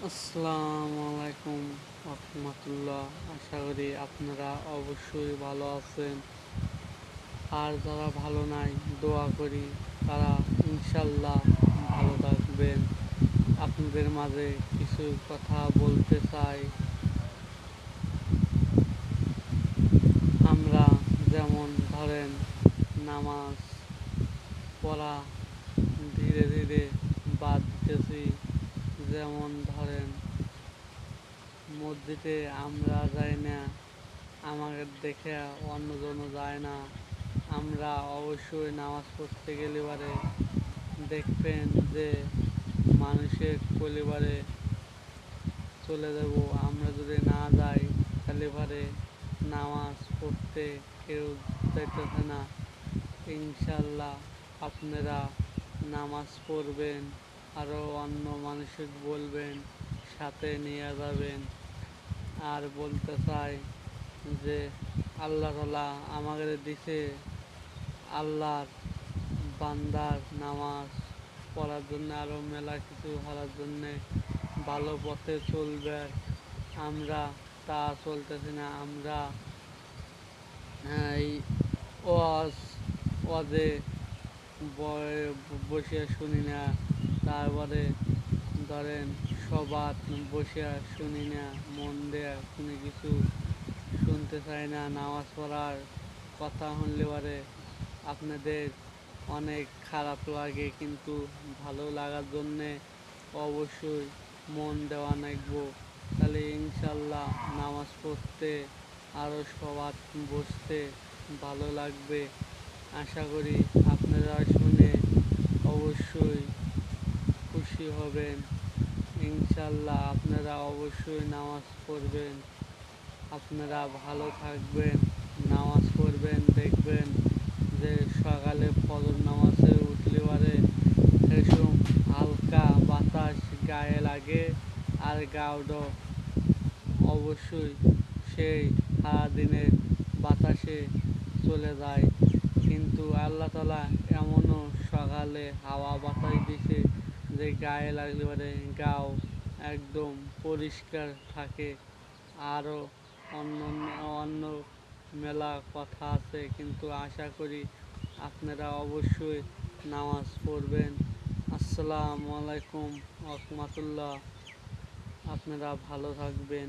আসসালামু আলাইকুম রহমতুল্লাহ। আশা করি আপনারা অবশ্যই ভালো আছেন। আর যারা ভালো নাই, দোয়া করি তারা ইনশাল্লাহ ভালো থাকবেন। আপনাদের মাঝে কিছু কথা বলতে চাই। আমরা যেমন ধরেন নামাজ পড়া ধীরে ধীরে বাদ দিতেছি। যেমন ধরেন মসজিদে আমরা যাই না, আমাদের দেখে অন্যজনও যায় না। আমরা অবশ্যই নামাজ পড়তে গেলে পারে দেখবেন যে মানুষের পরিবারে চলে যাব। আমরা যদি না যাই তাহলে পারে নামাজ পড়তে কেউ যাইতেছে না। ইনশাল্লাহ আপনারা নামাজ পড়বেন, আরও অন্য মানুষকে বলবেন, সাথে নিয়ে যাবেন। আর বলতে চাই যে আল্লাহ তাআলা আমাদের দিছে আল্লাহর বান্দার নামাজ পড়ার জন্য, আরও মেলা কিছু করার জন্যে, ভালো পথে চলবে। আমরা তা চলতেছি না। আমরা এই ওয়াজ ওয়াজে বসে শুনি না। তারপরে ধরেন সবার বসে শুনি না, মন দেয়া কোনো কিছু শুনতে চাই না। নামাজ পড়ার কথা শুনলে পরে আপনাদের অনেক খারাপ লাগে, কিন্তু ভালো লাগার জন্যে অবশ্যই মন দেওয়া লাগবো। তাহলে ইনশাল্লাহ নামাজ পড়তে আরও সবার বসতে ভালো লাগবে। আশা করি আপনারা শুনে অবশ্যই খুশি হবেন। ইনশাল্লাহ আপনারা অবশ্যই নামাজ পড়বেন। আপনারা ভালো থাকবেন, নামাজ পড়বেন। দেখবেন যে সকালে ফজর নামাজে উঠলে পারে এরকম হালকা বাতাস গায়ে লাগে, আর গাওডো অবশ্যই সেই সারাদিনের বাতাসে চলে যায়। কিন্তু আল্লাহ তাআলা এমনও সকালে হাওয়া বাতাস দিছে যে গায়ে লাগলে পরে গাও একদম পরিষ্কার থাকে। আরও অন্য অন্য মেলা কথা আছে, কিন্তু আশা করি আপনারা অবশ্যই নামাজ পড়বেন। আসসালামু আলাইকুম রহমতুল্লাহ। আপনারা ভালো থাকবেন।